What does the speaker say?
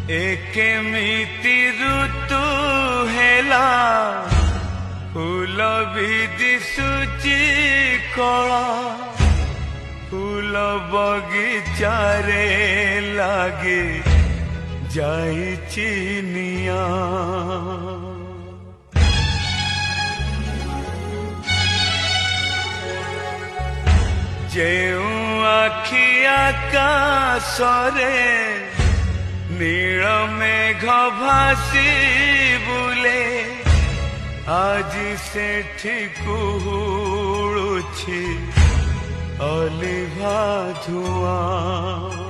केमिति ऋतु हेला फूल भी दिशुची कला फूल बगीचारे लागे जाइछि निया जेउ आखि आकाशरे नील मेघ भासी बुले आज सेठी कुहुळुछि अलिभा धुआं।